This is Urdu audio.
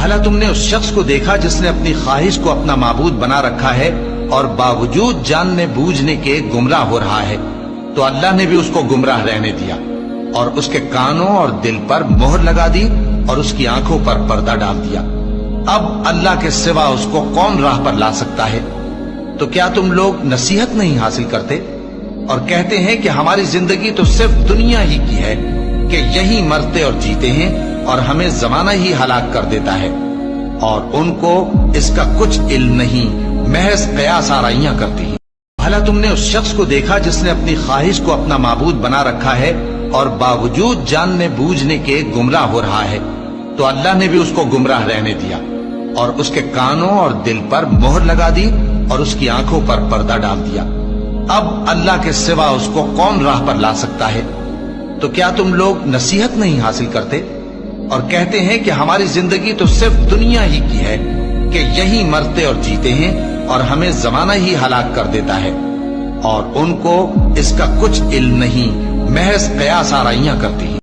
بھلا تم نے اس شخص کو دیکھا جس نے اپنی خواہش کو اپنا معبود بنا رکھا ہے اور باوجود جاننے بوجھنے کے گمراہ ہو رہا ہے، تو اللہ نے بھی اس کو گمراہ رہنے دیا اور اس کے کانوں اور دل پر مہر لگا دی اور اس کی آنکھوں پر پردہ ڈال دیا۔ اب اللہ کے سوا اس کو کون راہ پر لا سکتا ہے؟ تو کیا تم لوگ نصیحت نہیں حاصل کرتے اور کہتے ہیں کہ ہماری زندگی تو صرف دنیا ہی کی ہے، کہ یہی مرتے اور جیتے ہیں اور ہمیں زمانہ ہی ہلاک کر دیتا ہے، اور ان کو اس کا کچھ علم نہیں، محض قیاس آرائیاں کرتی ہیں۔ بھلا تم نے اس شخص کو دیکھا جس نے اپنی خواہش کو اپنا معبود بنا رکھا ہے اور باوجود جاننے بوجھنے کے گمراہ ہو رہا ہے، تو اللہ نے بھی اس کو گمراہ رہنے دیا اور اس کے کانوں اور دل پر مہر لگا دی اور اس کی آنکھوں پر پردہ ڈال دیا۔ اب اللہ کے سوا اس کو کون راہ پر لا سکتا ہے؟ تو کیا تم لوگ نصیحت نہیں حاصل کرتے اور کہتے ہیں کہ ہماری زندگی تو صرف دنیا ہی کی ہے، کہ یہی مرتے اور جیتے ہیں اور ہمیں زمانہ ہی ہلاک کر دیتا ہے، اور ان کو اس کا کچھ علم نہیں، محض قیاس آرائیاں کرتی ہیں۔